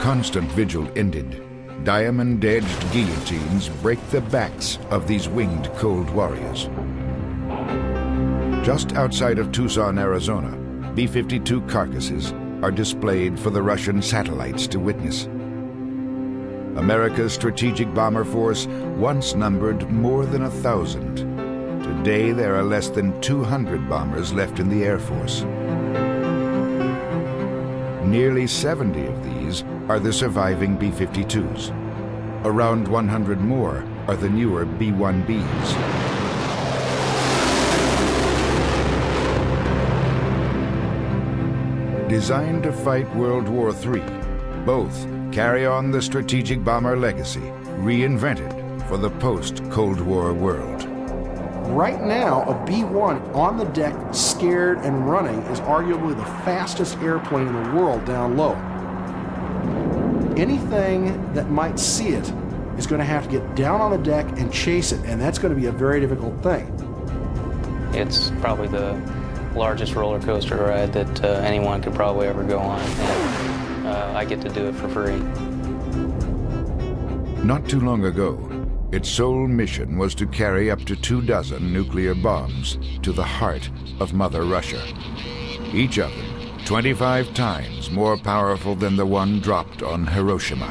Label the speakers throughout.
Speaker 1: constant vigil ended, diamond-edged guillotines break the backs of these winged cold warriors. Just outside of Tucson, Arizona, B-52 carcasses are displayed for the Russian satellites to witness. America's strategic bomber force once numbered more than 1,000. Today, there are less than 200 bombers left in the Air Force. Nearly 70 of these are the surviving B-52s. Around 100 more are the newer B-1Bs. Designed to fight World War III, both carry on the strategic bomber legacy, reinvented for the post-Cold War world.
Speaker 2: Right now, a B-1 on the deck, scared and running, is arguably the fastest airplane in the world down low. Anything that might see it is going to have to get down on the deck and chase it, and that's going to be a very difficult thing.
Speaker 3: It's probably the largest roller coaster ride that anyone could probably ever go on, and I get to do it for free.
Speaker 1: Not too long ago, its sole mission was to carry up to 24 nuclear bombs to the heart of Mother Russia. Each of them 25 times more powerful than the one dropped on Hiroshima.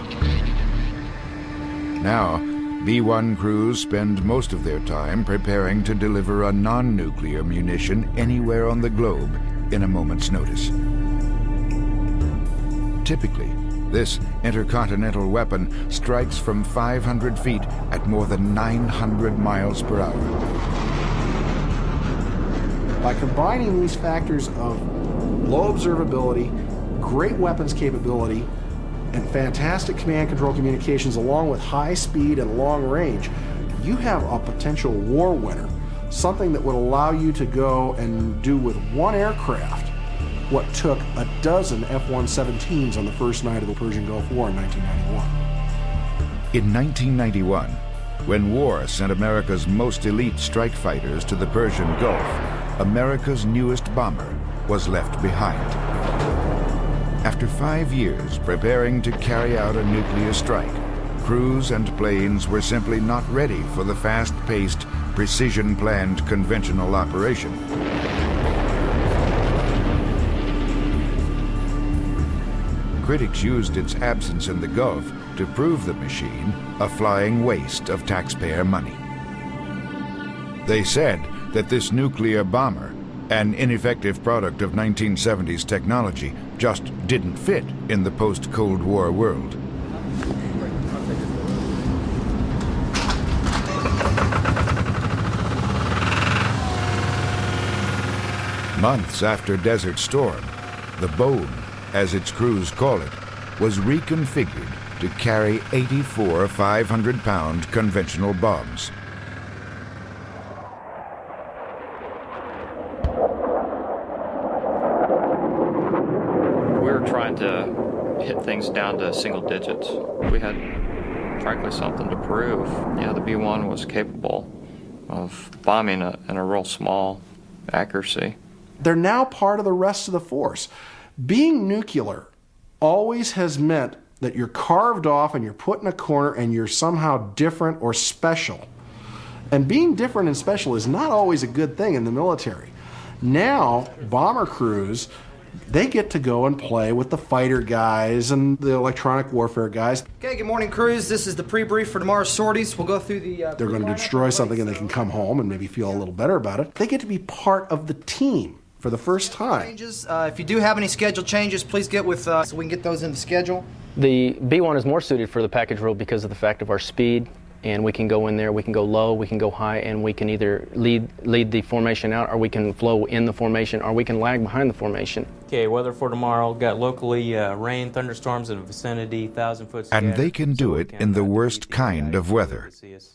Speaker 1: Now, B-1 crews spend most of their time preparing to deliver a non-nuclear munition anywhere on the globe in a moment's notice. Typically, this intercontinental weapon strikes from 500 feet at more than 900 miles per hour.
Speaker 2: By combining these factors of low observability, great weapons capability, and fantastic command control communications along with high speed and long range, you have a potential war winner. Something that would allow you to go and do with one aircraft what took a dozen F-117s on the first night of the Persian Gulf War in 1991.
Speaker 1: In 1991, when war sent America's most elite strike fighters to the Persian Gulf, America's newest bomber was left behind. After 5 years preparing to carry out a nuclear strike, crews and planes were simply not ready for the fast-paced, precision-planned conventional operation. Critics used its absence in the Gulf to prove the machine a flying waste of taxpayer money. They said that this nuclear bomber, an ineffective product of 1970s technology, just didn't fit in the post-Cold War world. Months after Desert Storm, the Bone, as its crews call it, was reconfigured to carry 84 500-pound conventional bombs.
Speaker 4: We were trying to hit things down to single digits. We had, frankly, something to prove. Yeah, the B-1 was capable of bombing in a real small accuracy.
Speaker 2: They're now part of the rest of the force. Being nuclear always has meant that you're carved off and you're put in a corner and you're somehow different or special. And being different and special is not always a good thing in the military. Now, bomber crews, they get to go and play with the fighter guys and the electronic warfare guys.
Speaker 5: Okay, good morning, crews. This is the pre-brief for tomorrow's sorties. We'll go through the...
Speaker 2: They're going to destroy something and they can come home and maybe feel a little better about it. They get to be part of the team for the first time.
Speaker 5: If you do have any schedule changes, please get with us so we can get those into schedule.
Speaker 3: The B-1 is more suited for the package role because of the fact of our speed, and we can go in there, we can go low, we can go high, and we can either lead the formation out, or we can flow in the formation, or we can lag behind the formation.
Speaker 6: Okay, weather for tomorrow, got locally rain, thunderstorms in the vicinity, 1,000-foot scatter.
Speaker 1: And they can do it in the worst kind of weather,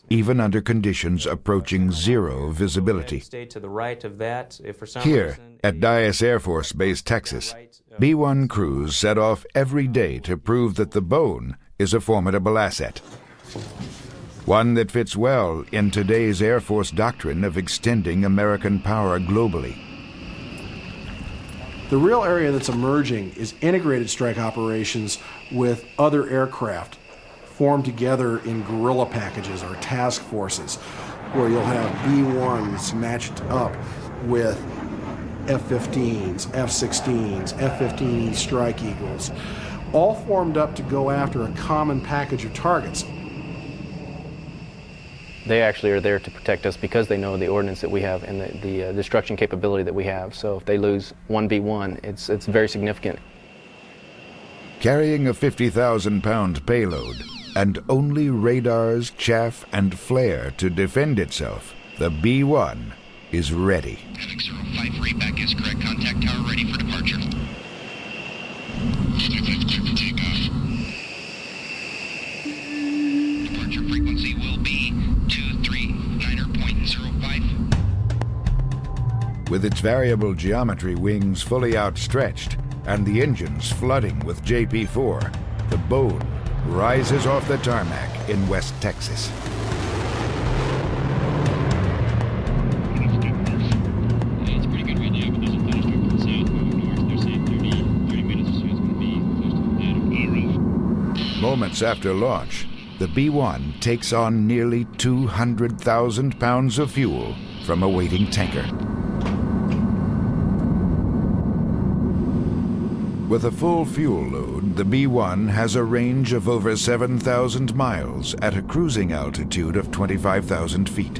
Speaker 1: even under conditions approaching zero visibility.
Speaker 6: Stay to the right of that. If for some
Speaker 1: Here,
Speaker 6: reason,
Speaker 1: at Dyess Air Force Base, Texas, B-1 crews set off every day to prove that the Bone is a formidable asset. One that fits well in today's Air Force doctrine of extending American power globally.
Speaker 2: The real area that's emerging is integrated strike operations with other aircraft formed together in guerrilla packages or task forces, where you'll have B-1s matched up with F-15s, F-16s, F-15E Strike Eagles, all formed up to go after a common package of targets.
Speaker 3: They actually are there to protect us because they know the ordnance that we have and the destruction capability that we have. So if they lose one B-1, it's very significant.
Speaker 1: Carrying a 50,000-pound payload and only radars, chaff, and flare to defend itself, the B-1 is ready.
Speaker 7: Havoc 05 for APAC is correct. Contact tower ready for departure. 55 clear for takeoff. Departure frequency will be 239.05.
Speaker 1: With its variable geometry wings fully outstretched and the engines flooding with JP-4, the Bone rises off the tarmac in West Texas. Moments after launch, the B-1 takes on nearly 200,000 pounds of fuel from a waiting tanker. With a full fuel load, the B-1 has a range of over 7,000 miles at a cruising altitude of 25,000 feet.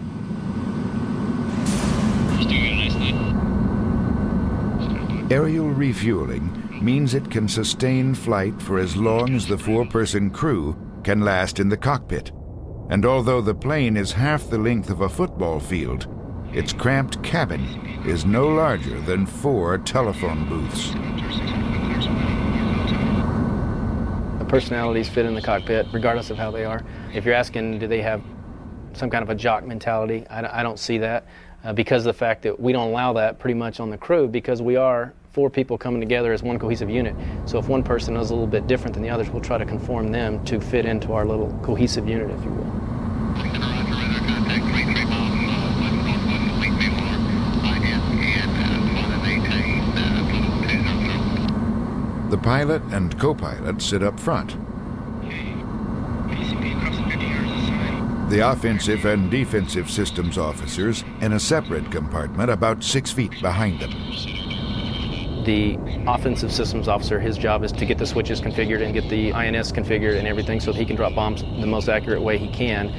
Speaker 1: Aerial refueling means it can sustain flight for as long as the four-person crew can last in the cockpit. And although the plane is half the length of a football field, its cramped cabin is no larger than 4 telephone booths.
Speaker 3: The personalities fit in the cockpit, regardless of how they are. If you're asking, do they have some kind of a jock mentality, I don't see that. Because of the fact that we don't allow that pretty much on the crew, because we are 4 people coming together as one cohesive unit. So if one person is a little bit different than the others, we'll try to conform them to fit into our little cohesive unit, if you will.
Speaker 1: The pilot and co-pilot sit up front. The offensive and defensive systems officers in a separate compartment about 6 feet behind them.
Speaker 3: The offensive systems officer, his job is to get the switches configured and get the INS configured and everything so that he can drop bombs the most accurate way he can.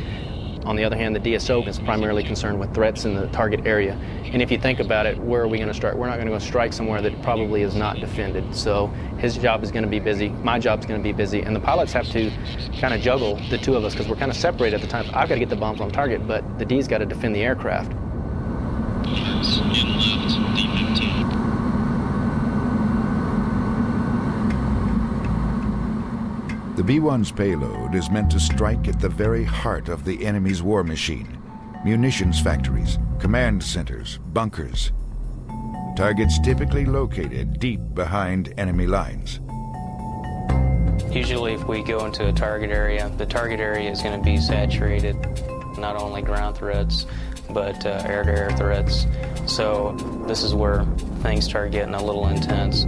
Speaker 3: On the other hand, the DSO is primarily concerned with threats in the target area. And if you think about it, where are we going to strike? We're not going to go strike somewhere that probably is not defended. So his job is going to be busy, my job is going to be busy, and the pilots have to kind of juggle the two of us because we're kind of separated at the time. I've got to get the bombs on target, but the D's got to defend the aircraft.
Speaker 1: The B-1's payload is meant to strike at the very heart of the enemy's war machine. Munitions factories, command centers, bunkers. Targets typically located deep behind enemy lines.
Speaker 6: Usually if we go into a target area, the target area is going to be saturated, not only ground threats, but air-to-air threats. So this is where things start getting a little intense.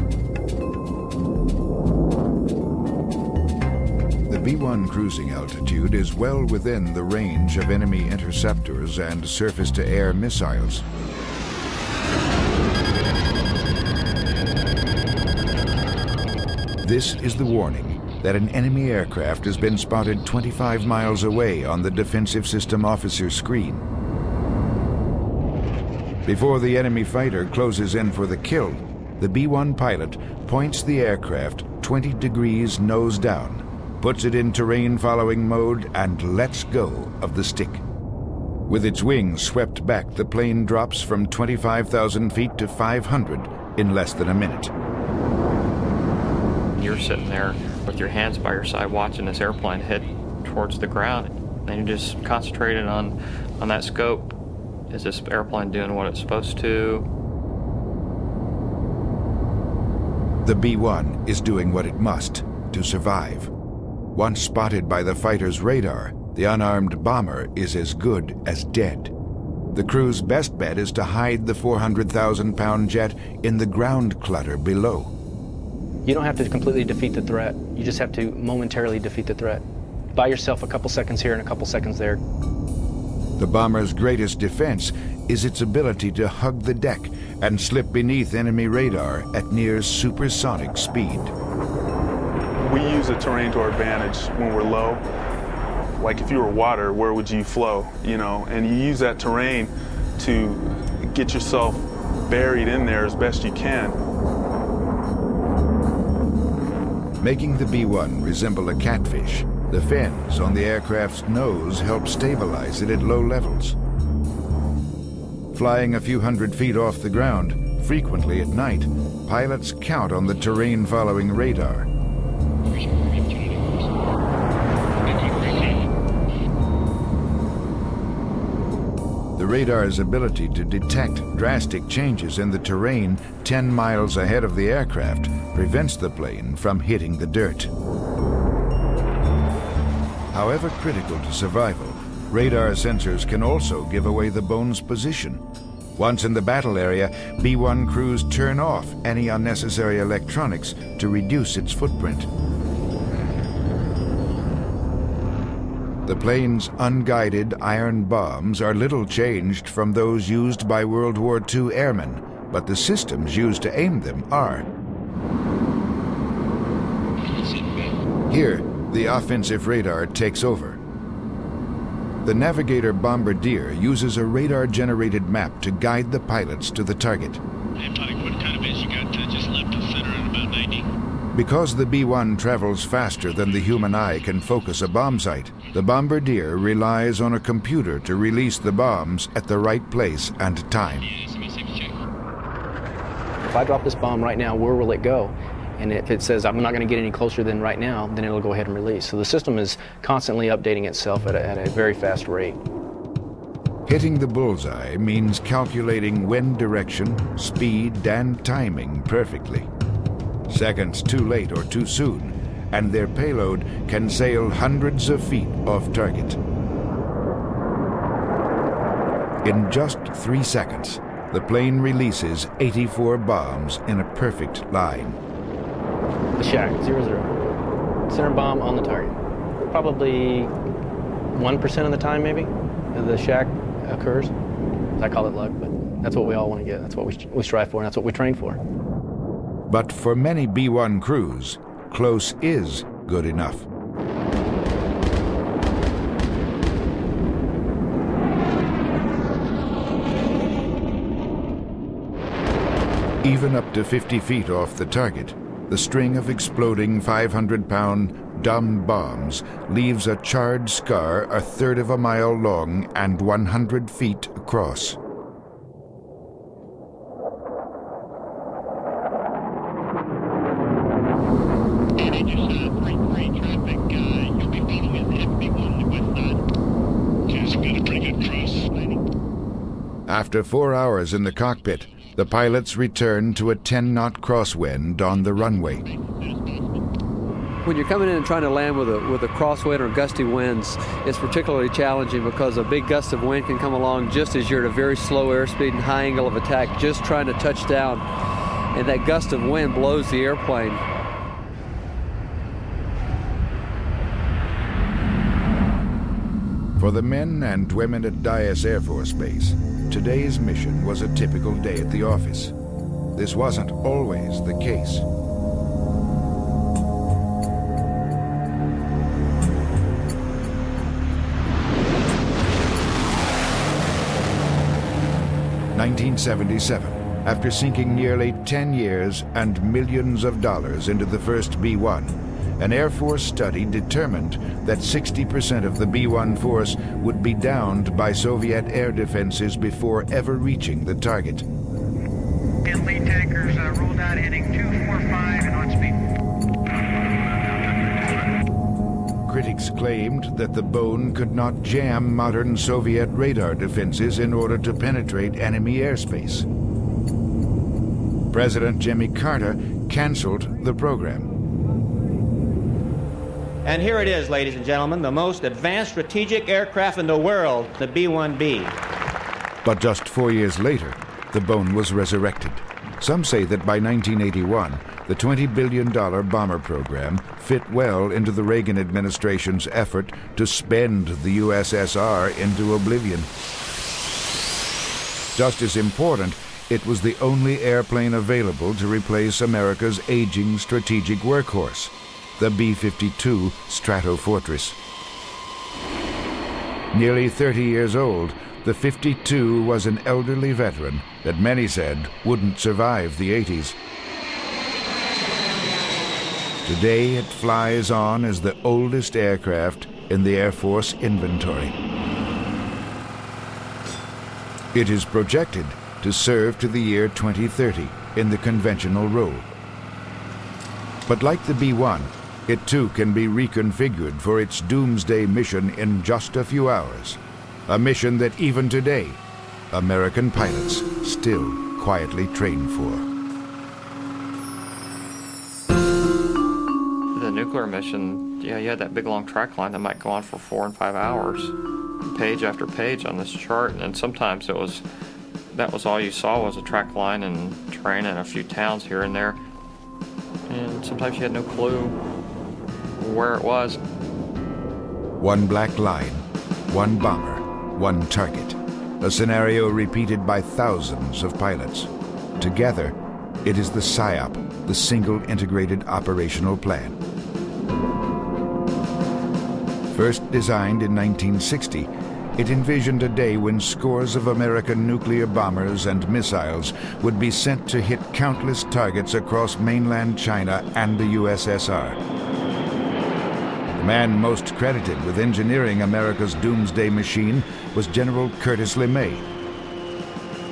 Speaker 1: The B-1 cruising altitude is well within the range of enemy interceptors and surface-to-air missiles. This is the warning that an enemy aircraft has been spotted 25 miles away on the defensive system officer's screen. Before the enemy fighter closes in for the kill, the B-1 pilot points the aircraft 20 degrees nose down, puts it in terrain-following mode, and lets go of the stick. With its wings swept back, the plane drops from 25,000 feet to 500 in less than a minute.
Speaker 4: You're sitting there with your hands by your side watching this airplane head towards the ground, and you're just concentrating on that scope. Is this airplane doing what it's supposed to?
Speaker 1: The B-1 is doing what it must to survive. Once spotted by the fighter's radar, the unarmed bomber is as good as dead. The crew's best bet is to hide the 400,000-pound jet in the ground clutter below.
Speaker 3: You don't have to completely defeat the threat. You just have to momentarily defeat the threat. Buy yourself a couple seconds here and a couple seconds there.
Speaker 1: The bomber's greatest defense is its ability to hug the deck and slip beneath enemy radar at near supersonic speed.
Speaker 8: We use the terrain to our advantage when we're low. Like if you were water, where would you flow, you know? And you use that terrain to get yourself buried in there as best you can.
Speaker 1: Making the B-1 resemble a catfish, the fins on the aircraft's nose help stabilize it at low levels. Flying a few hundred feet off the ground, frequently at night, pilots count on the terrain-following radar. The radar's ability to detect drastic changes in the terrain 10 miles ahead of the aircraft prevents the plane from hitting the dirt. However critical to survival, radar sensors can also give away the bone's position. Once in the battle area, B-1 crews turn off any unnecessary electronics to reduce its footprint. The plane's unguided iron bombs are little changed from those used by World War II airmen, but the systems used to aim them are. Here, the offensive radar takes over. The Navigator Bombardier uses a radar-generated map to guide the pilots to the target.
Speaker 7: What kind of base you got? Just left of center at about 90.
Speaker 1: Because the B-1 travels faster than the human eye can focus a bomb site, the Bombardier relies on a computer to release the bombs at the right place and time.
Speaker 3: If I drop this bomb right now, where will it go? And if it says I'm not going to get any closer than right now, then it'll go ahead and release. So the system is constantly updating itself at a very fast rate.
Speaker 1: Hitting the bullseye means calculating wind direction, speed, and timing perfectly. Seconds too late or too soon, and their payload can sail hundreds of feet off target. In just 3 seconds, the plane releases 84 bombs in a perfect line.
Speaker 3: The shack, 0-0. Center bomb on the target. Probably 1% of the time, maybe, the shack occurs. I call it luck, but that's what we all want to get. That's what we strive for, and that's what we train for.
Speaker 1: But for many B-1 crews, close is good enough. Even up to 50 feet off the target, the string of exploding 500-pound dumb bombs leaves a charred scar 1/3 of a mile long and 100 feet across. After 4 hours in the cockpit, the pilots return to a 10-knot crosswind on the runway.
Speaker 9: When you're coming in and trying to land with a crosswind or gusty winds, it's particularly challenging because a big gust of wind can come along just as you're at a very slow airspeed and high angle of attack, just trying to touch down, and that gust of wind blows the airplane.
Speaker 1: For the men and women at Dyess Air Force Base, today's mission was a typical day at the office. This wasn't always the case. (1977), after sinking nearly 10 years and millions of dollars into the first B-1, an Air Force study determined that 60% of the B-1 force would be downed by Soviet air defenses before ever reaching the target.
Speaker 10: And lead tankers rolled out heading 245 and on speed.
Speaker 1: Critics claimed that the bone could not jam modern Soviet radar defenses in order to penetrate enemy airspace. President Jimmy Carter canceled the program.
Speaker 11: And here it is, ladies and gentlemen, the most advanced strategic aircraft in the world, the B-1B.
Speaker 1: But just 4 years later, the bone was resurrected. Some say that by 1981, the $20 billion bomber program fit well into the Reagan administration's effort to spend the USSR into oblivion. Just as important, it was the only airplane available to replace America's aging strategic workhorse, the B-52 Stratofortress. Nearly 30 years old, the 52 was an elderly veteran that many said wouldn't survive the 80s. Today it flies on as the oldest aircraft in the Air Force inventory. It is projected to serve to the year 2030 in the conventional role. But like the B-1, it too can be reconfigured for its doomsday mission in just a few hours. A mission that even today, American pilots still quietly train for.
Speaker 4: The nuclear mission, yeah, you had that big long track line that might go on for 4 and 5 hours, page after page on this chart, and sometimes that was all you saw was a track line and terrain and a few towns here and there, and sometimes you had no clue where it was.
Speaker 1: One black line, one bomber, one target. A scenario repeated by thousands of pilots. Together, it is the SIOP, the Single Integrated Operational Plan. First designed in 1960, it envisioned a day when scores of American nuclear bombers and missiles would be sent to hit countless targets across mainland China and the USSR. The man most credited with engineering America's doomsday machine was General Curtis LeMay,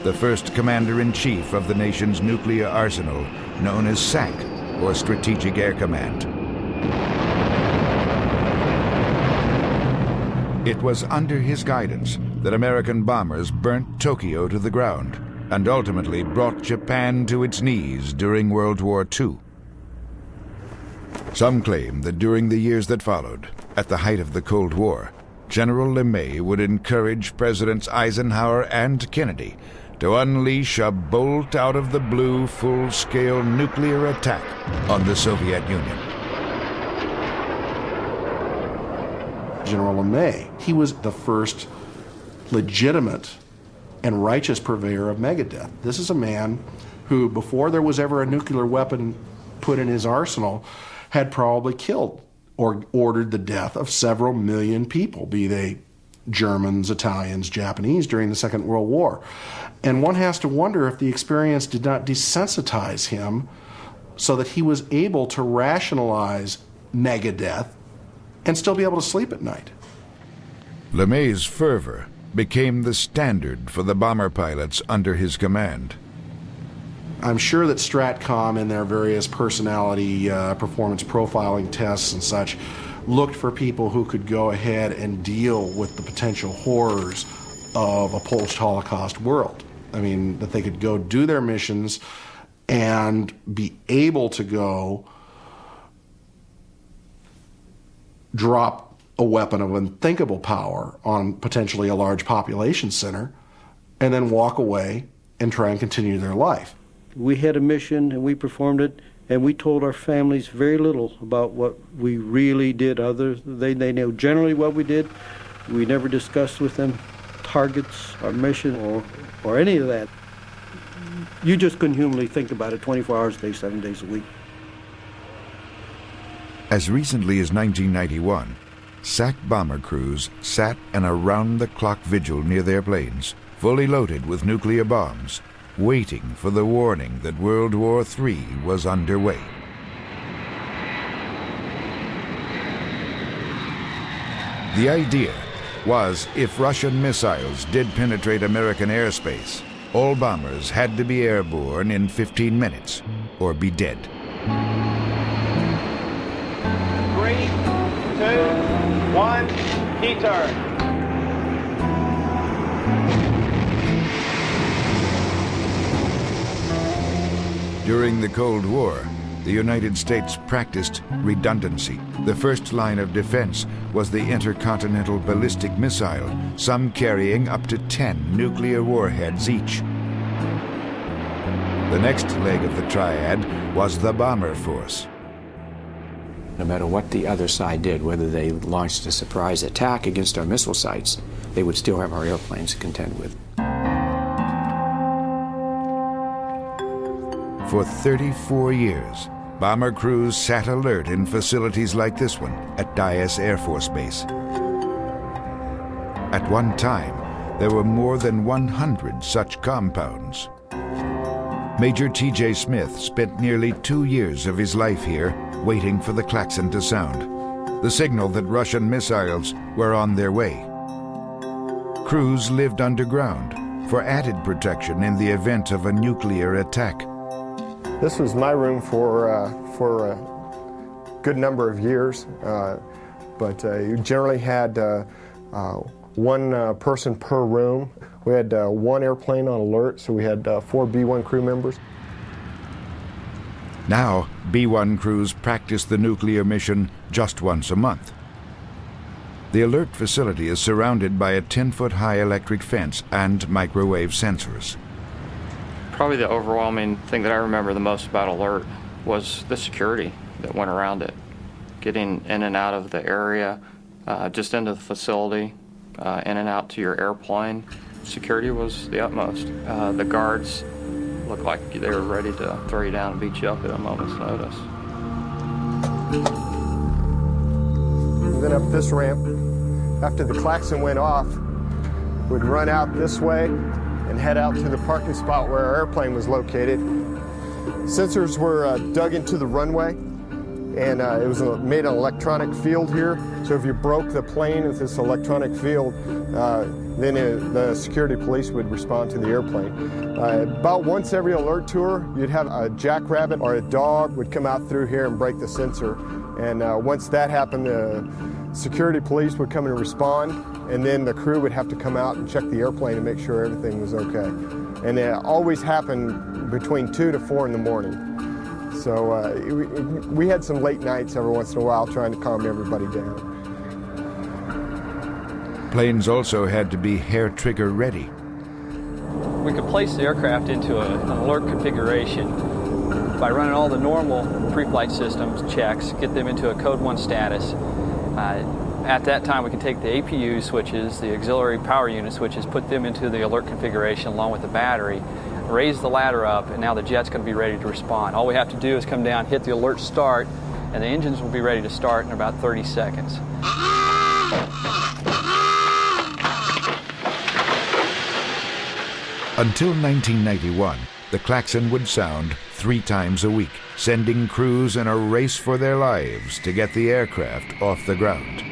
Speaker 1: the first commander-in-chief of the nation's nuclear arsenal, known as SAC, or Strategic Air Command. It was under his guidance that American bombers burnt Tokyo to the ground and ultimately brought Japan to its knees during World War II. Some claim that during the years that followed, at the height of the Cold War, General LeMay would encourage Presidents Eisenhower and Kennedy to unleash a bolt-out-of-the-blue full-scale nuclear attack on the Soviet Union.
Speaker 2: General LeMay, he was the first legitimate and righteous purveyor of megadeath. This is a man who, before there was ever a nuclear weapon put in his arsenal, had probably killed or ordered the death of several million people, be they Germans, Italians, Japanese, during the Second World War. And one has to wonder if the experience did not desensitize him so that he was able to rationalize megadeath and still be able to sleep at night.
Speaker 1: LeMay's fervor became the standard for the bomber pilots under his command.
Speaker 2: I'm sure that Stratcom in their various personality performance profiling tests and such looked for people who could go ahead and deal with the potential horrors of a post-Holocaust world. I mean, that they could go do their missions and be able to go drop a weapon of unthinkable power on potentially a large population center and then walk away and try and continue their life.
Speaker 11: We had a mission and we performed it, and we told our families very little about what we really did. They know generally what we did. We never discussed with them targets, our mission, or any of that. You just couldn't humanly think about it 24 hours a day, 7 days a week.
Speaker 1: As recently as 1991, SAC bomber crews sat an around-the-clock vigil near their planes, fully loaded with nuclear bombs, waiting for the warning that World War III was underway. The idea was if Russian missiles did penetrate American airspace, all bombers had to be airborne in 15 minutes or be dead.
Speaker 10: 3, 2, 1, key turn.
Speaker 1: During the Cold War, the United States practiced redundancy. The first line of defense was the intercontinental ballistic missile, some carrying up to 10 nuclear warheads each. The next leg of the triad was the bomber force.
Speaker 12: No matter what the other side did, whether they launched a surprise attack against our missile sites, they would still have our airplanes to contend with.
Speaker 1: For 34 years, bomber crews sat alert in facilities like this one at Dyess Air Force Base. At one time, there were more than 100 such compounds. Major T.J. Smith spent nearly 2 years of his life here waiting for the klaxon to sound, the signal that Russian missiles were on their way. Crews lived underground for added protection in the event of a nuclear attack.
Speaker 13: This was my room for a good number of years, but you generally had one person per room. We had one airplane on alert, so we had 4 B-1 crew members.
Speaker 1: Now, B-1 crews practice the nuclear mission just once a month. The alert facility is surrounded by a 10-foot-high electric fence and microwave sensors.
Speaker 4: Probably the overwhelming thing that I remember the most about alert was the security that went around it. Getting in and out of the area, just into the facility, in and out to your airplane. Security was the utmost. The guards looked like they were ready to throw you down and beat you up at a moment's notice.
Speaker 13: And then up this ramp, after the klaxon went off, we'd run out this way and head out to the parking spot where our airplane was located. Sensors were dug into the runway, and it was made an electronic field here. So if you broke the plane with this electronic field, then the security police would respond to the airplane. About once every alert tour, you'd have a jackrabbit or a dog would come out through here and break the sensor. And once that happened, the security police would come and respond, and then the crew would have to come out and check the airplane to make sure everything was okay. And it always happened between 2 to 4 in the morning. So we had some late nights every once in a while trying to calm everybody down.
Speaker 1: Planes also had to be hair-trigger ready.
Speaker 14: We could place the aircraft into an alert configuration by running all the normal pre-flight systems checks, get them into a Code 1 status. At that time, we could take the APU switches, the auxiliary power unit switches, put them into the alert configuration along with the battery, raise the ladder up, and now the jet's going to be ready to respond. All we have to do is come down, hit the alert start, and the engines will be ready to start in about 30 seconds.
Speaker 1: Until 1991, the klaxon would sound 3 times a week, sending crews in a race for their lives to get the aircraft off the ground.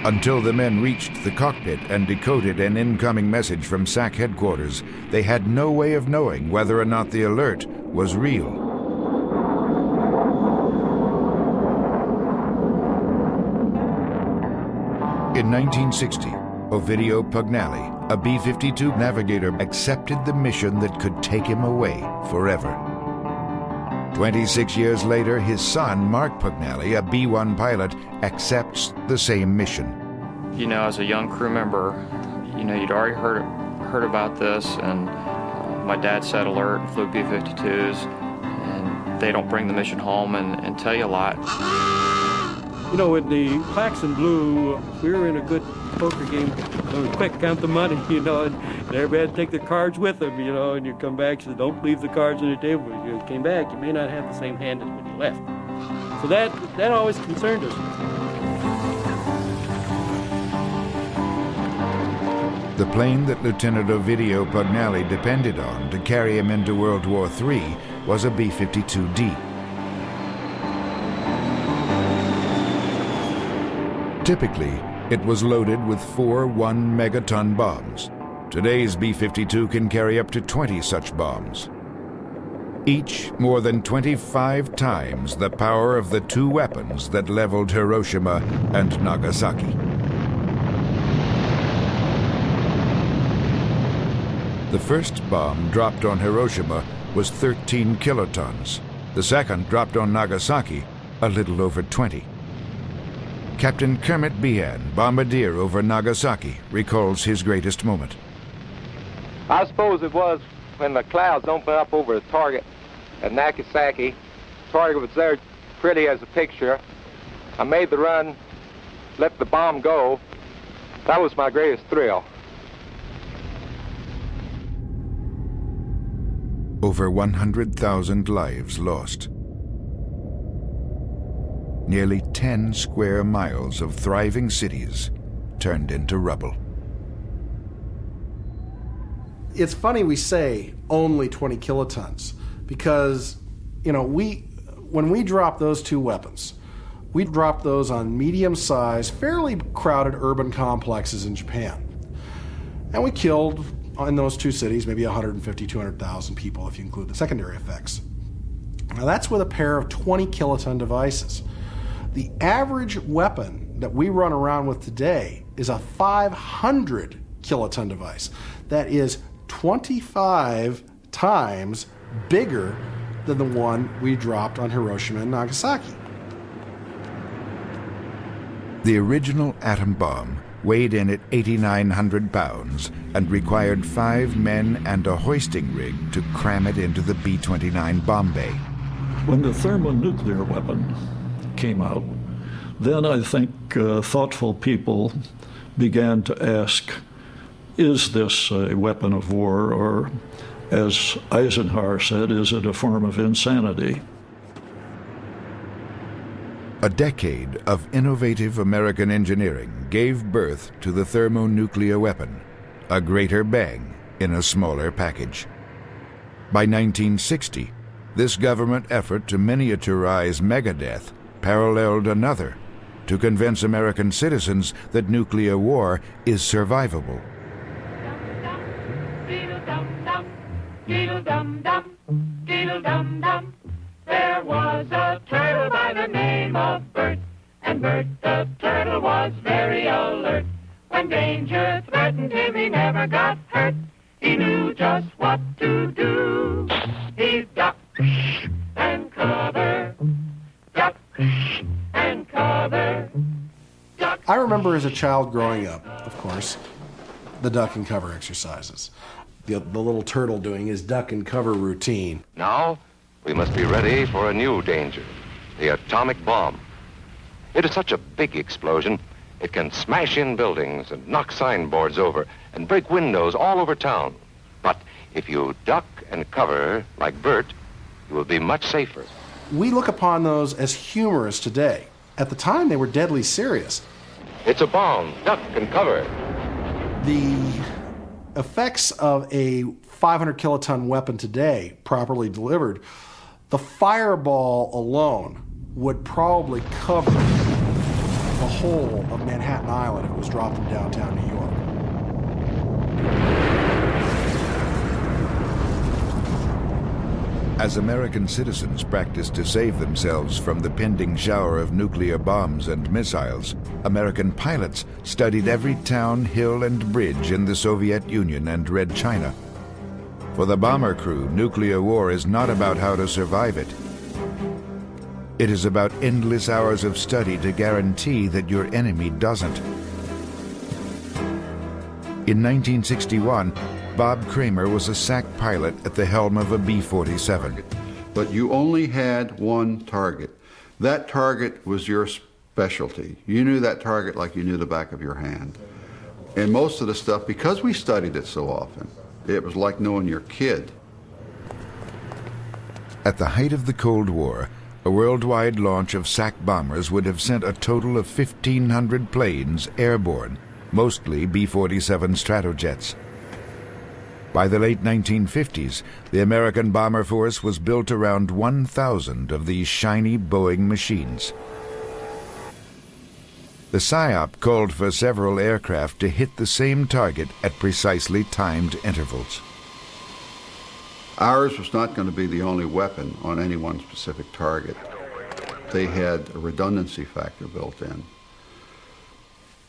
Speaker 1: Until the men reached the cockpit and decoded an incoming message from SAC headquarters, they had no way of knowing whether or not the alert was real. In 1960, Ovidio Pugnale, a B-52 navigator, accepted the mission that could take him away forever. 26 years later, his son, Mark Pugnale, a B-1 pilot, accepts the same mission.
Speaker 4: You know, as a young crew member, you know, you'd already heard about this, and my dad set alert and flew B-52s, and they don't bring the mission home and tell you a lot.
Speaker 11: You know, when the klaxon blew, we were in a good poker game. Quick, count the money, you know, and everybody had to take their cards with them, you know, and you come back and say, don't leave the cards on the table. When you came back, you may not have the same hand as when you left. So that always concerned us.
Speaker 1: The plane that Lieutenant Ovidio Pugnale depended on to carry him into World War III was a B-52D. Typically, it was loaded with 4 1-megaton bombs. Today's B-52 can carry up to 20 such bombs. Each more than 25 times the power of the 2 weapons that leveled Hiroshima and Nagasaki. The first bomb dropped on Hiroshima was 13 kilotons. The second dropped on Nagasaki a little over 20. Captain Kermit Behan, bombardier over Nagasaki, recalls his greatest moment.
Speaker 15: I suppose it was when the clouds opened up over the target at Nagasaki. The target was there pretty as a picture. I made the run, let the bomb go. That was my greatest thrill.
Speaker 1: Over 100,000 lives lost. Nearly 10 square miles of thriving cities turned into rubble.
Speaker 2: It's funny we say only 20 kilotons because, you know, when we dropped those two weapons, we dropped those on medium-sized, fairly crowded urban complexes in Japan. And we killed, in those two cities, maybe 150, 200,000 people if you include the secondary effects. Now that's with a pair of 20 kiloton devices. The average weapon that we run around with today is a 500 kiloton device. That is 25 times bigger than the one we dropped on Hiroshima and Nagasaki.
Speaker 1: The original atom bomb weighed in at 8,900 pounds and required 5 men and a hoisting rig to cram it into the B-29 bomb bay.
Speaker 16: When the thermonuclear weapon came out, then I think thoughtful people began to ask, is this a weapon of war, or, as Eisenhower said, is it a form of insanity?
Speaker 1: A decade of innovative American engineering gave birth to the thermonuclear weapon, a greater bang in a smaller package. By 1960, this government effort to miniaturize megadeath paralleled another to convince American citizens that nuclear war is survivable.
Speaker 10: There was a turtle by the name of Bert, and Bert the turtle was very alert. When danger threatened him, he never got hurt. He knew just what to do. He ducked and cover, ducked and cover.
Speaker 2: I remember as a child growing up, of course, the duck and cover exercises. The little turtle doing his duck and cover routine.
Speaker 17: Now, we must be ready for a new danger, the atomic bomb. It is such a big explosion, it can smash in buildings and knock signboards over and break windows all over town. But if you duck and cover like Bert, you will be much safer.
Speaker 2: We look upon those as humorous today. At the time, they were deadly serious.
Speaker 17: It's a bomb, duck and cover.
Speaker 2: The effects of a 500 kiloton weapon today, properly delivered, the fireball alone would probably cover the whole of Manhattan Island if it was dropped in downtown New York.
Speaker 1: As American citizens practiced to save themselves from the pending shower of nuclear bombs and missiles, American pilots studied every town, hill, and bridge in the Soviet Union and Red China. For the bomber crew, nuclear war is not about how to survive it. It is about endless hours of study to guarantee that your enemy doesn't. In 1961, Bob Kramer was a SAC pilot at the helm of a B-47.
Speaker 18: But you only had one target. That target was your specialty. You knew that target like you knew the back of your hand. And most of the stuff, because we studied it so often, it was like knowing your kid.
Speaker 1: At the height of the Cold War, a worldwide launch of SAC bombers would have sent a total of 1,500 planes airborne, mostly B-47 Stratojets. By the late 1950s, the American bomber force was built around 1,000 of these shiny Boeing machines. The PSYOP called for several aircraft to hit the same target at precisely timed intervals.
Speaker 18: Ours was not going to be the only weapon on any one specific target. They had a redundancy factor built in.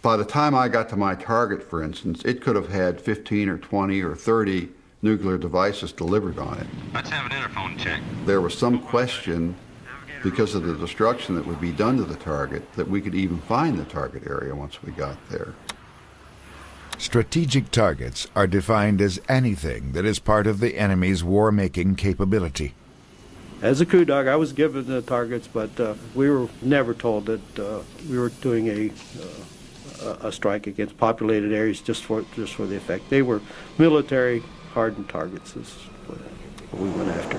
Speaker 18: By the time I got to my target, for instance, it could have had 15 or 20 or 30 nuclear devices delivered on it.
Speaker 7: Let's have an interphone check.
Speaker 18: There was some question, because of the destruction that would be done to the target, that we could even find the target area once we got there.
Speaker 1: Strategic targets are defined as anything that is part of the enemy's war-making capability.
Speaker 11: As a crew dog, I was given the targets, but we were never told that we were doing a strike against populated areas just for the effect. They were military hardened targets is what we went after.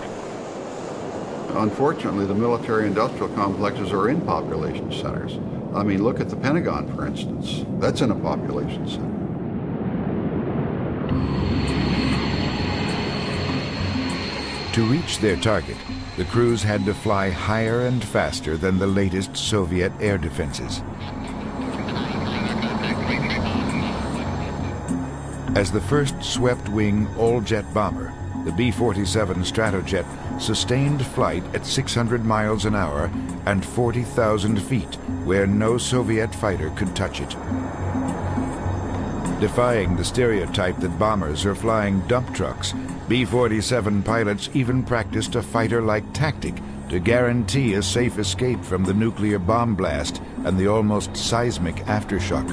Speaker 18: Unfortunately, the military-industrial complexes are in population centers. I mean, look at the Pentagon, for instance. That's in a population center.
Speaker 1: To reach their target, the crews had to fly higher and faster than the latest Soviet air defenses. As the first swept-wing all-jet bomber, the B-47 Stratojet sustained flight at 600 miles an hour and 40,000 feet, where no Soviet fighter could touch it. Defying the stereotype that bombers are flying dump trucks, B-47 pilots even practiced a fighter-like tactic to guarantee a safe escape from the nuclear bomb blast and the almost seismic aftershock.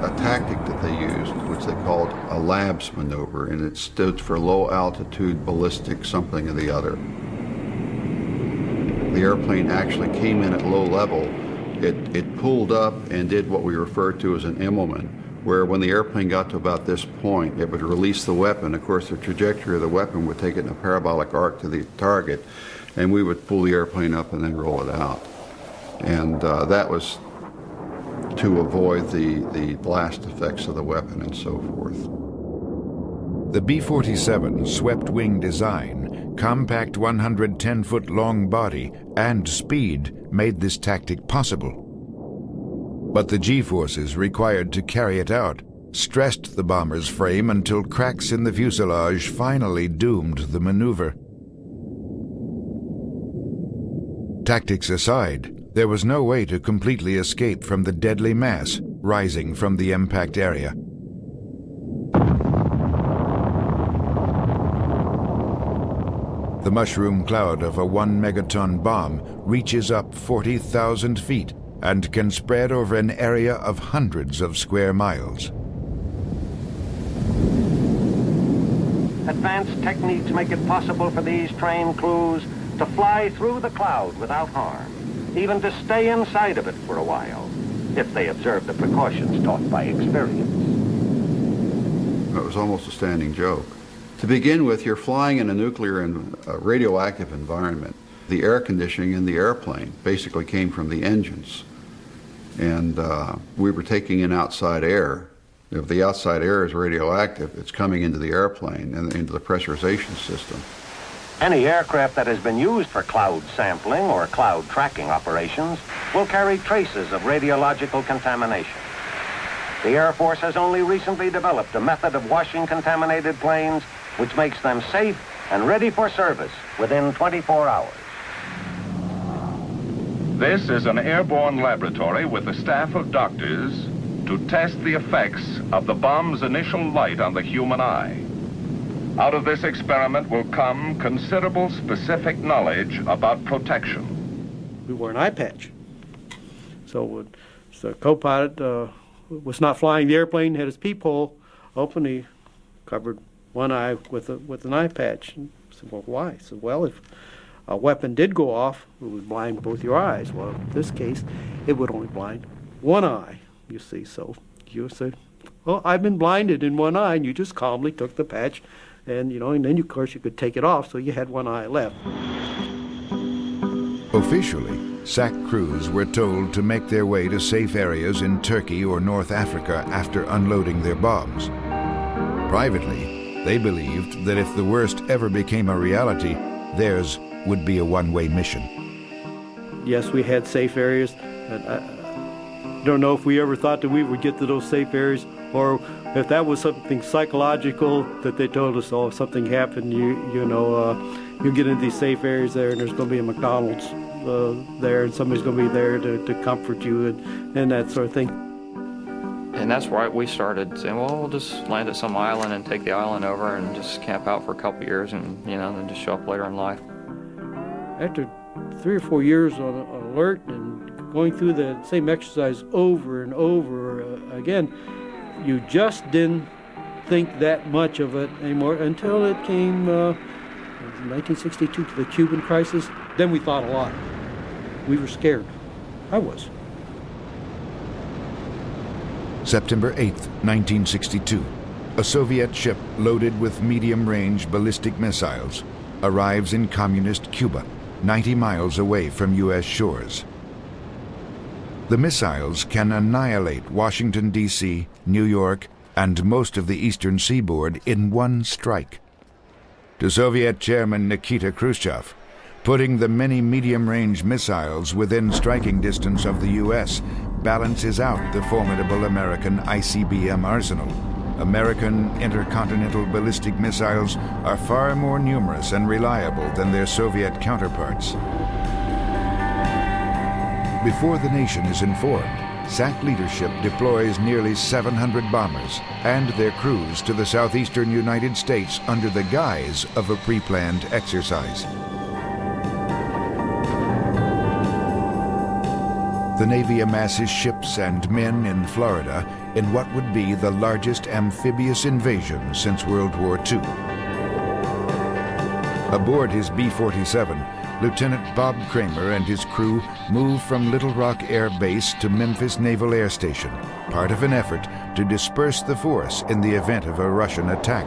Speaker 18: A tactic that they used, which they called a LABS maneuver, and it stood for low altitude ballistic something or the other. The airplane actually came in at low level. It pulled up and did what we refer to as an Immelman, where when the airplane got to about this point, it would release the weapon. Of course, the trajectory of the weapon would take it in a parabolic arc to the target, and we would pull the airplane up and then roll it out. And that was to avoid the blast effects of the weapon and so forth.
Speaker 1: The B-47 swept-wing design, compact 110-foot-long body, and speed made this tactic possible. But the G-forces required to carry it out stressed the bomber's frame until cracks in the fuselage finally doomed the maneuver. Tactics aside, there was no way to completely escape from the deadly mass rising from the impact area. The mushroom cloud of a 1 megaton bomb reaches up 40,000 feet and can spread over an area of hundreds of square miles.
Speaker 19: Advanced techniques make it possible for these trained crews to fly through the cloud without harm, even to stay inside of it for a while, if they observe the precautions taught by experience.
Speaker 18: It was almost a standing joke. To begin with, you're flying in a nuclear and radioactive environment. The air conditioning in the airplane basically came from the engines. And we were taking in outside air. If the outside air is radioactive, it's coming into the airplane and into the pressurization system.
Speaker 19: Any aircraft that has been used for cloud sampling or cloud tracking operations will carry traces of radiological contamination. The Air Force has only recently developed a method of washing contaminated planes which makes them safe and ready for service within 24 hours.
Speaker 20: This is an airborne laboratory with a staff of doctors to test the effects of the bomb's initial light on the human eye. Out of this experiment will come considerable specific knowledge about protection.
Speaker 11: We wore an eye patch. So the co-pilot was not flying the airplane, had his peephole open. He covered one eye with an eye patch. And I said, well, why? He said, well, if a weapon did go off, it would blind both your eyes. Well, in this case, it would only blind one eye, you see. So you said, well, I've been blinded in one eye, and you just calmly took the patch, and and then of course you could take it off, so you had one eye left.
Speaker 1: Officially, SAC crews were told to make their way to safe areas in Turkey or North Africa after unloading their bombs. Privately, they believed that if the worst ever became a reality, theirs would be a one-way mission.
Speaker 11: Yes, we had safe areas. I don't know if we ever thought that we would get to those safe areas, or if that was something psychological that they told us, oh, if something happened, you get into these safe areas there, and there's going to be a McDonald's there, and somebody's going to be there to comfort you and that sort of thing.
Speaker 4: And that's why we started saying, well, we'll just land at some island and take the island over and just camp out for a couple years and, then just show up later in life.
Speaker 11: After 3 or 4 years on alert and going through the same exercise over and over again, you just didn't think that much of it anymore until it came in 1962 to the Cuban crisis. Then we thought a lot. We were scared. I was.
Speaker 1: September 8th, 1962. A Soviet ship loaded with medium-range ballistic missiles arrives in communist Cuba, 90 miles away from U.S. shores. The missiles can annihilate Washington, D.C., New York, and most of the eastern seaboard in one strike. To Soviet Chairman Nikita Khrushchev, putting the many medium-range missiles within striking distance of the U.S. balances out the formidable American ICBM arsenal. American intercontinental ballistic missiles are far more numerous and reliable than their Soviet counterparts. Before the nation is informed, SAC leadership deploys nearly 700 bombers and their crews to the southeastern United States under the guise of a pre-planned exercise. The Navy amasses ships and men in Florida in what would be the largest amphibious invasion since World War II. Aboard his B-47, Lieutenant Bob Kramer and his crew move from Little Rock Air Base to Memphis Naval Air Station, part of an effort to disperse the force in the event of a Russian attack.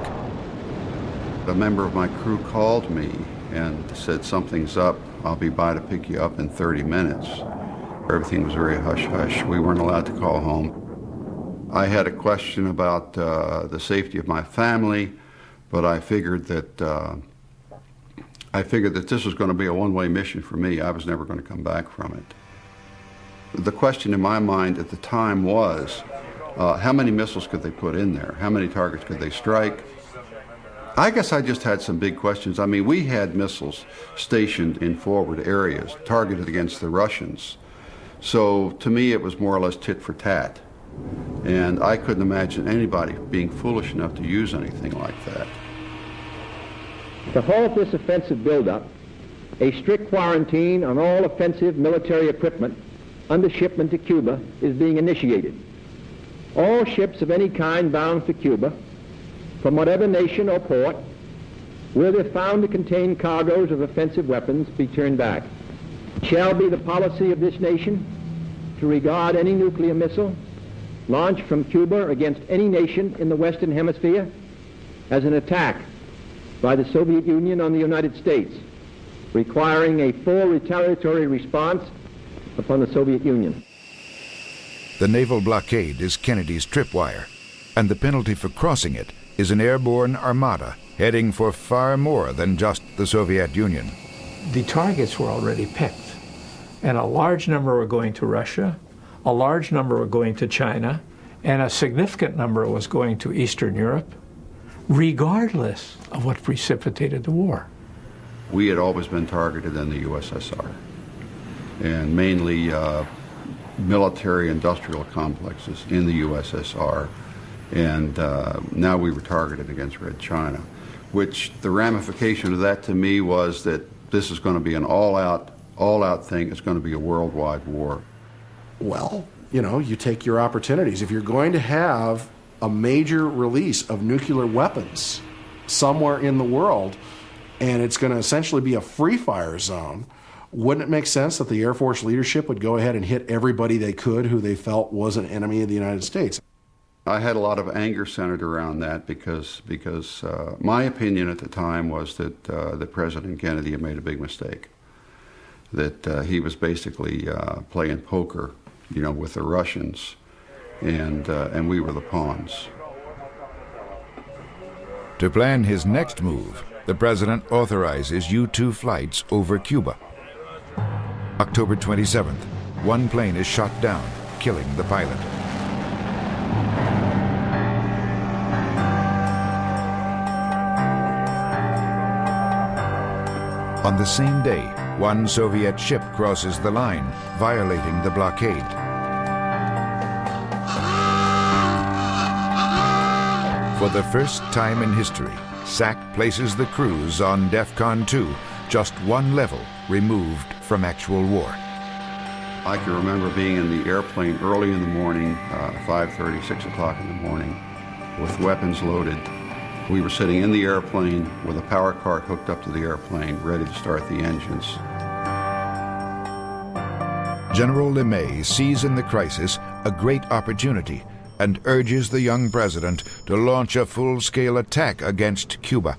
Speaker 18: A member of my crew called me and said, "Something's up. I'll be by to pick you up in 30 minutes. Everything was very hush-hush. We weren't allowed to call home. I had a question about the safety of my family, but I figured that this was going to be a one-way mission for me. I was never going to come back from it. The question in my mind at the time was, how many missiles could they put in there? How many targets could they strike? I guess I just had some big questions. I mean, we had missiles stationed in forward areas, targeted against the Russians. So to me, it was more or less tit for tat. And I couldn't imagine anybody being foolish enough to use anything like that.
Speaker 21: To halt this offensive buildup, a strict quarantine on all offensive military equipment under shipment to Cuba is being initiated. All ships of any kind bound for Cuba, from whatever nation or port, where they're found to contain cargoes of offensive weapons, be turned back. It shall be the policy of this nation to regard any nuclear missile launched from Cuba against any nation in the Western Hemisphere as an attack by the Soviet Union on the United States, requiring a full retaliatory response upon the Soviet Union.
Speaker 1: The naval blockade is Kennedy's tripwire, and the penalty for crossing it is an airborne armada heading for far more than just the Soviet Union.
Speaker 22: The targets were already picked, and a large number were going to Russia, a large number were going to China, and a significant number was going to Eastern Europe, regardless of what precipitated the war.
Speaker 18: We had always been targeted in the USSR, and mainly military industrial complexes in the USSR, and now we were targeted against Red China, which the ramification of that to me was that this is going to be an all-out thing. It's going to be a worldwide war.
Speaker 2: Well, you take your opportunities. If you're going to have a major release of nuclear weapons somewhere in the world, and it's going to essentially be a free-fire zone, wouldn't it make sense that the Air Force leadership would go ahead and hit everybody they could who they felt was an enemy of the United States?
Speaker 18: I had a lot of anger centered around that because my opinion at the time was that President Kennedy had made a big mistake, that he was basically playing poker, with the Russians, and we were the pawns.
Speaker 1: To plan his next move, the president authorizes U-2 flights over Cuba. October 27th, one plane is shot down, killing the pilot. On the same day, one Soviet ship crosses the line, violating the blockade. For the first time in history, SAC places the crews on DEFCON 2, just one level removed from actual war.
Speaker 18: I can remember being in the airplane early in the morning, 5:30, 6 o'clock in the morning, with weapons loaded. We were sitting in the airplane with a power cart hooked up to the airplane, ready to start the engines.
Speaker 1: General LeMay sees in the crisis a great opportunity and urges the young president to launch a full-scale attack against Cuba.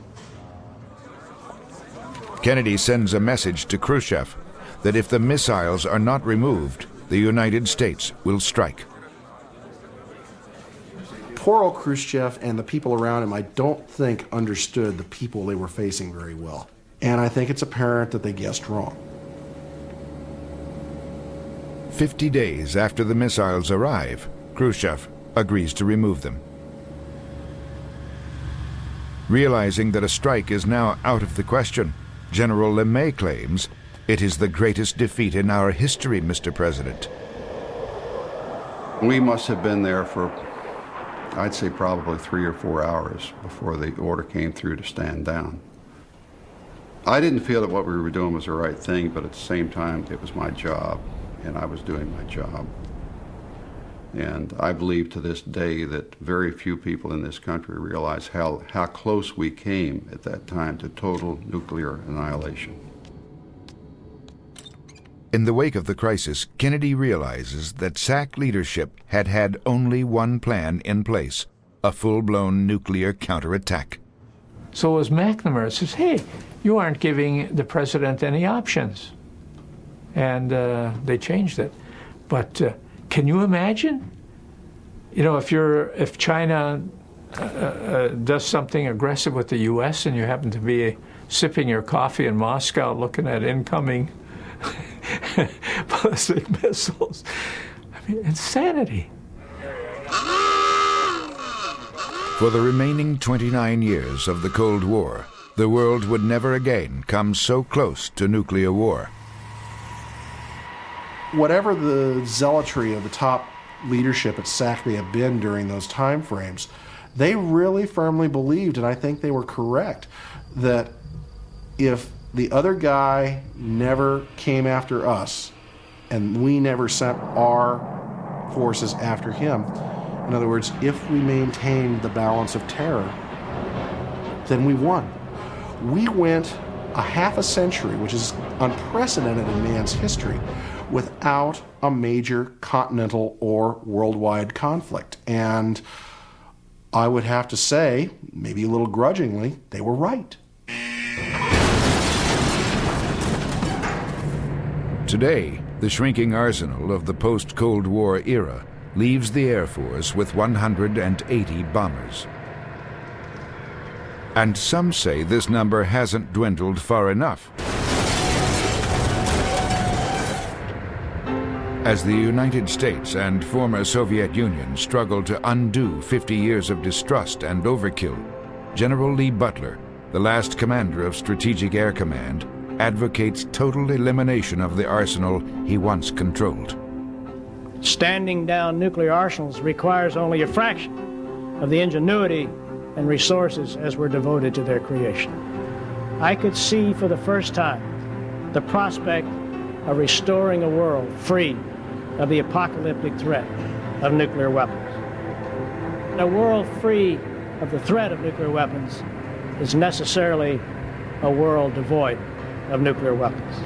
Speaker 1: Kennedy sends a message to Khrushchev that if the missiles are not removed, the United States will strike.
Speaker 2: Poor old Khrushchev and the people around him, I don't think understood the people they were facing very well. And I think it's apparent that they guessed wrong.
Speaker 1: 50 days after the missiles arrive, Khrushchev agrees to remove them. Realizing that a strike is now out of the question, General LeMay claims, "It is the greatest defeat in our history, Mr. President."
Speaker 18: We must have been there for, I'd say, probably 3 or 4 hours before the order came through to stand down. I didn't feel that what we were doing was the right thing, but at the same time, it was my job, and I was doing my job. And I believe to this day that very few people in this country realize how close we came at that time to total nuclear annihilation.
Speaker 1: In the wake of the crisis, Kennedy realizes that SAC leadership had only one plan in place, a full-blown nuclear counterattack.
Speaker 22: So it was McNamara says, hey, you aren't giving the president any options. And they changed it. But can you imagine? You know, if China does something aggressive with the U.S. and you happen to be sipping your coffee in Moscow looking at incoming ballistic missiles. I mean, insanity.
Speaker 1: For the remaining 29 years of the Cold War, the world would never again come so close to nuclear war.
Speaker 2: Whatever the zealotry of the top leadership at SAC may have been during those time frames, they really firmly believed, and I think they were correct, that if the other guy never came after us and we never sent our forces after him, in other words, if we maintained the balance of terror, then we won. We went a half a century, which is unprecedented in man's history, without a major continental or worldwide conflict. And I would have to say, maybe a little grudgingly, they were right.
Speaker 1: Today, the shrinking arsenal of the post-Cold War era leaves the Air Force with 180 bombers. And some say this number hasn't dwindled far enough. As the United States and former Soviet Union struggle to undo 50 years of distrust and overkill, General Lee Butler, the last commander of Strategic Air Command, advocates total elimination of the arsenal he once controlled.
Speaker 5: Standing down nuclear arsenals requires only a fraction of the ingenuity and resources as were devoted to their creation. I could see for the first time the prospect of restoring a world free of the apocalyptic threat of nuclear weapons. A world free of the threat of nuclear weapons is necessarily a world devoid of nuclear weapons.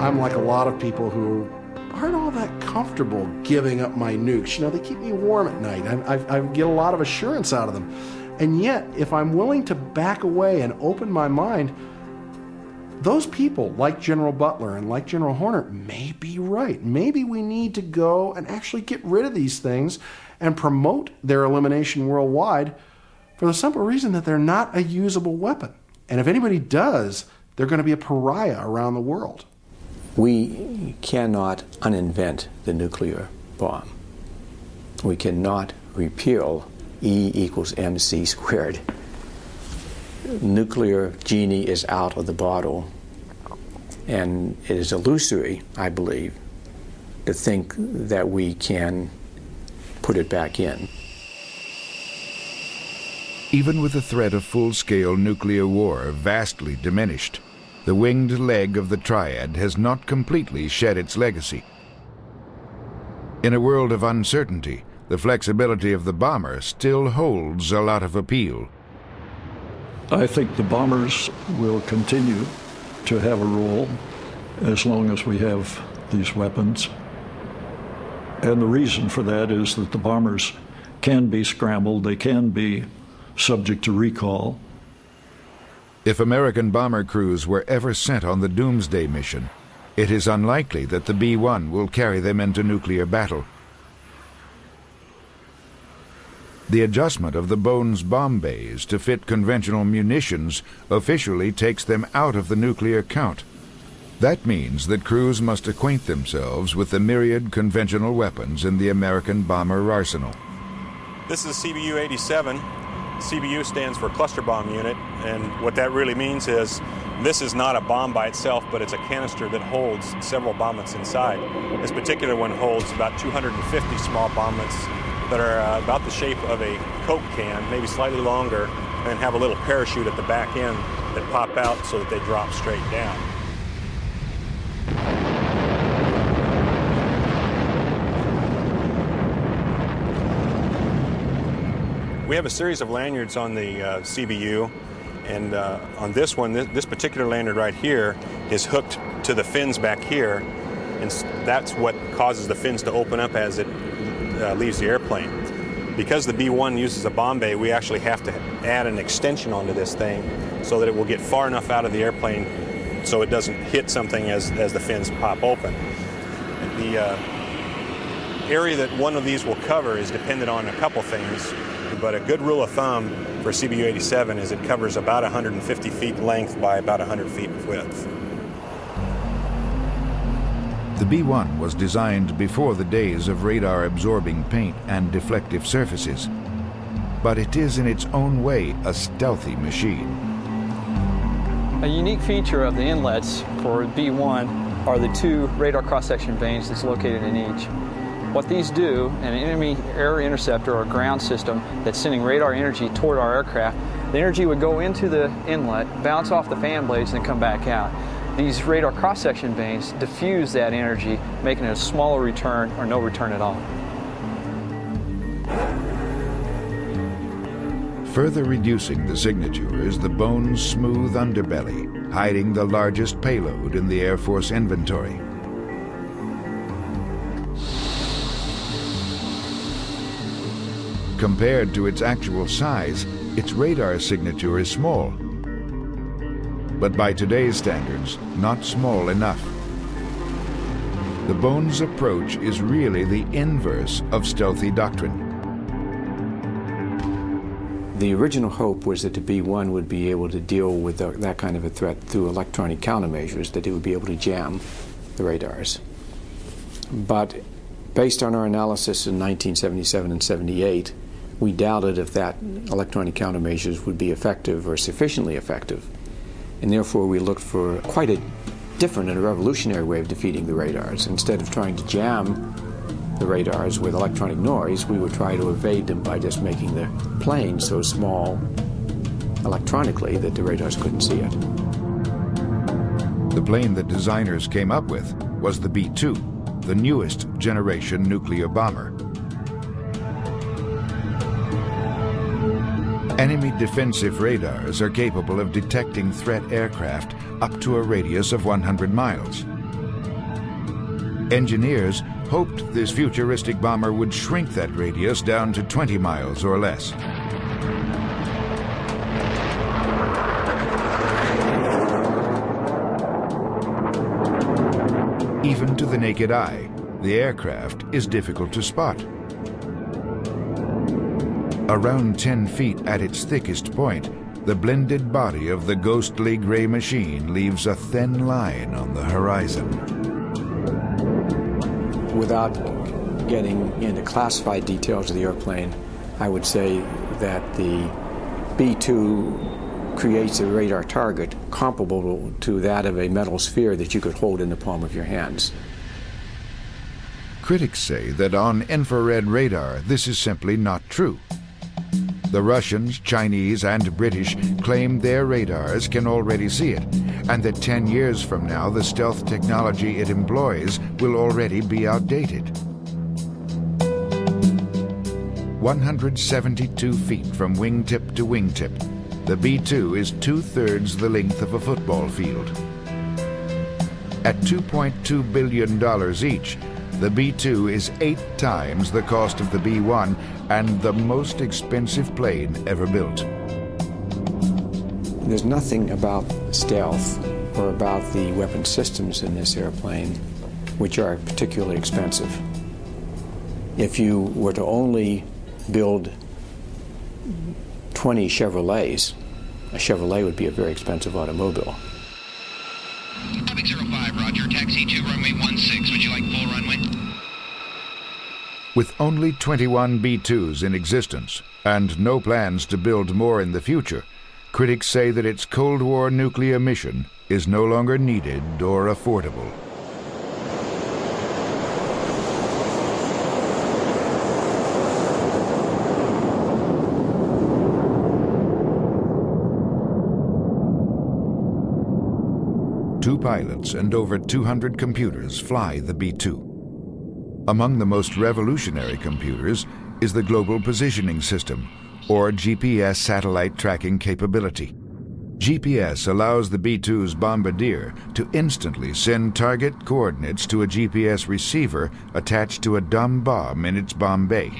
Speaker 2: I'm like a lot of people who aren't all that comfortable giving up my nukes. You know, they keep me warm at night. I get a lot of assurance out of them. And yet, if I'm willing to back away and open my mind, those people, like General Butler and like General Horner, may be right. Maybe we need to go and actually get rid of these things and promote their elimination worldwide for the simple reason that they're not a usable weapon. And if anybody does, they're going to be a pariah around the world.
Speaker 12: We cannot uninvent the nuclear bomb. We cannot repeal E equals mc squared. Nuclear genie is out of the bottle, and it is illusory, I believe, to think that we can put it back in.
Speaker 1: Even with the threat of full-scale nuclear war vastly diminished, the winged leg of the triad has not completely shed its legacy. In a world of uncertainty, the flexibility of the bomber still holds a lot of appeal.
Speaker 16: I think the bombers will continue to have a role as long as we have these weapons. And the reason for that is that the bombers can be scrambled, they can be subject to recall.
Speaker 1: If American bomber crews were ever sent on the Doomsday mission, it is unlikely that the B-1 will carry them into nuclear battle. The adjustment of the Bones bomb bays to fit conventional munitions officially takes them out of the nuclear count. That means that crews must acquaint themselves with the myriad conventional weapons in the American bomber arsenal.
Speaker 6: This is CBU-87. CBU stands for Cluster Bomb Unit, and what that really means is this is not a bomb by itself, but it's a canister that holds several bomblets inside. This particular one holds about 250 small bomblets that are about the shape of a Coke can, maybe slightly longer, and have a little parachute at the back end that pop out so that they drop straight down. We have a series of lanyards on the CBU, and on this one, this particular lanyard right here is hooked to the fins back here, and that's what causes the fins to open up as it leaves the airplane. Because the B-1 uses a bomb bay, we actually have to add an extension onto this thing so that it will get far enough out of the airplane so it doesn't hit something as the fins pop open. The area that one of these will cover is dependent on a couple things. But a good rule of thumb for CBU-87 is it covers about 150 feet length by about 100 feet width.
Speaker 1: The B-1 was designed before the days of radar-absorbing paint and deflective surfaces, but it is in its own way a stealthy machine.
Speaker 14: A unique feature of the inlets for B-1 are the two radar cross-section vanes that's located in each. What these do, an enemy air interceptor or ground system that's sending radar energy toward our aircraft, the energy would go into the inlet, bounce off the fan blades, and come back out. These radar cross-section vanes diffuse that energy, making it a smaller return or no return at all.
Speaker 1: Further reducing the signature is the Bones smooth underbelly, hiding the largest payload in the Air Force inventory. Compared to its actual size, its radar signature is small. But by today's standards, not small enough. The Bones approach is really the inverse of stealthy doctrine.
Speaker 12: The original hope was that the B-1 would be able to deal with that kind of a threat through electronic countermeasures, that it would be able to jam the radars. But based on our analysis in 1977 and 78, we doubted if that electronic countermeasures would be effective or sufficiently effective. And therefore we looked for quite a different and a revolutionary way of defeating the radars. Instead of trying to jam the radars with electronic noise, we would try to evade them by just making the plane so small electronically that the radars couldn't see it.
Speaker 1: The plane that designers came up with was the B-2, the newest generation nuclear bomber. Enemy defensive radars are capable of detecting threat aircraft up to a radius of 100 miles. Engineers hoped this futuristic bomber would shrink that radius down to 20 miles or less. Even to the naked eye, the aircraft is difficult to spot. Around 10 feet at its thickest point, the blended body of the ghostly gray machine leaves a thin line on the horizon.
Speaker 12: Without getting into classified details of the airplane, I would say that the B-2 creates a radar target comparable to that of a metal sphere that you could hold in the palm of your hands.
Speaker 1: Critics say that on infrared radar, this is simply not true. The Russians, Chinese, and British claim their radars can already see it, and that 10 years from now the stealth technology it employs will already be outdated. 172 feet from wingtip to wingtip, the B-2 is 2/3 the length of a football field. At $2.2 billion each, the B-2 is 8 times the cost of the B-1 and the most expensive plane ever built.
Speaker 12: There's nothing about stealth or about the weapon systems in this airplane which are particularly expensive. If you were to only build 20 Chevrolets, a Chevrolet would be a very expensive automobile.
Speaker 7: Topic 05, roger. Taxi to runway 16. Would you like full runway?
Speaker 1: With only 21 B-2s in existence and no plans to build more in the future, critics say that its Cold War nuclear mission is no longer needed or affordable. Two pilots and over 200 computers fly the B-2. Among the most revolutionary computers is the Global Positioning System, or GPS satellite tracking capability. GPS allows the B-2's bombardier to instantly send target coordinates to a GPS receiver attached to a dumb bomb in its bomb bay.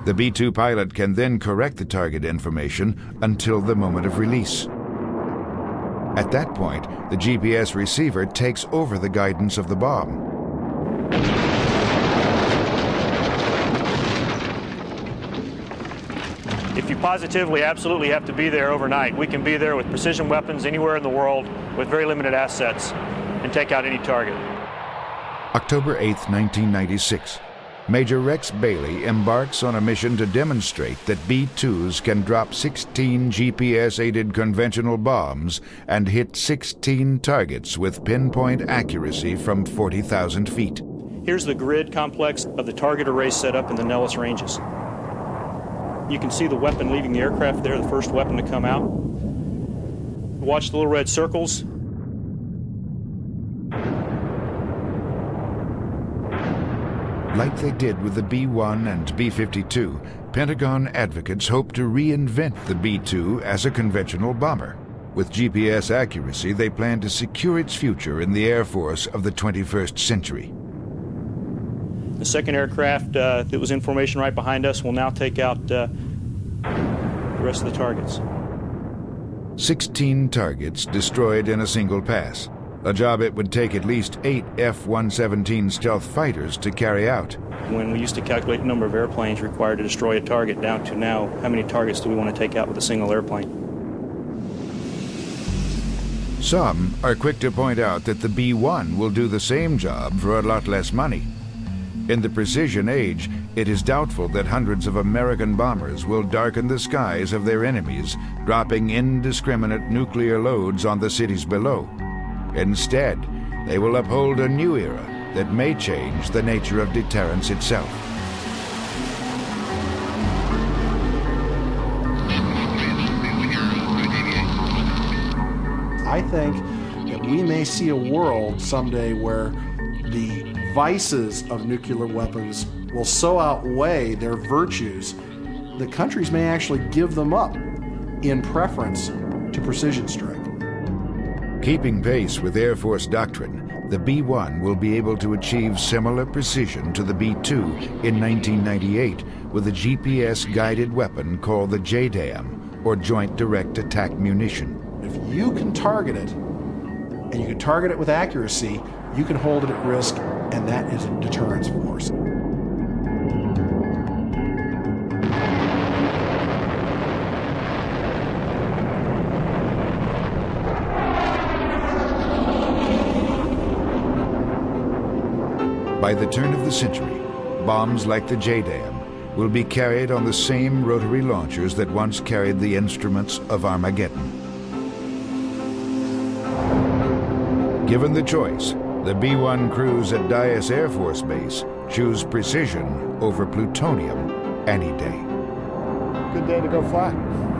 Speaker 1: The B-2 pilot can then correct the target information until the moment of release. At that point, the GPS receiver takes over the guidance of the bomb.
Speaker 3: If you positively, absolutely have to be there overnight, we can be there with precision weapons anywhere in the world with very limited assets and take out any target.
Speaker 1: October 8, 1996. Major Rex Bailey embarks on a mission to demonstrate that B-2s can drop 16 GPS-aided conventional bombs and hit 16 targets with pinpoint accuracy from 40,000 feet.
Speaker 3: Here's the grid complex of the target array set up in the Nellis Ranges. You can see the weapon leaving the aircraft there, the first weapon to come out. Watch the little red circles.
Speaker 1: Like they did with the B-1 and B-52, Pentagon advocates hope to reinvent the B-2 as a conventional bomber. With GPS accuracy, they plan to secure its future in the Air Force of the 21st century.
Speaker 3: The second aircraft that was in formation right behind us will now take out the rest of the targets.
Speaker 1: 16 targets destroyed in a single pass, a job it would take at least 8 F-117 stealth fighters to carry out.
Speaker 3: When we used to calculate the number of airplanes required to destroy a target down to now, how many targets do we want to take out with a single airplane?
Speaker 1: Some are quick to point out that the B-1 will do the same job for a lot less money. In the precision age, it is doubtful that hundreds of American bombers will darken the skies of their enemies, dropping indiscriminate nuclear loads on the cities below. Instead, they will uphold a new era that may change the nature of deterrence itself.
Speaker 2: I think that we may see a world someday where the vices of nuclear weapons will so outweigh their virtues that countries may actually give them up in preference to precision strike.
Speaker 1: Keeping pace with Air Force doctrine, the B-1 will be able to achieve similar precision to the B-2 in 1998 with a GPS-guided weapon called the JDAM, or Joint Direct Attack Munition.
Speaker 2: If you can target it, and you can target it with accuracy, you can hold it at risk, and that is a deterrence force.
Speaker 1: By the turn of the century, bombs like the JDAM will be carried on the same rotary launchers that once carried the instruments of Armageddon. Given the choice, the B-1 crews at Dyess Air Force Base choose precision over plutonium any day.
Speaker 13: good day to go fly.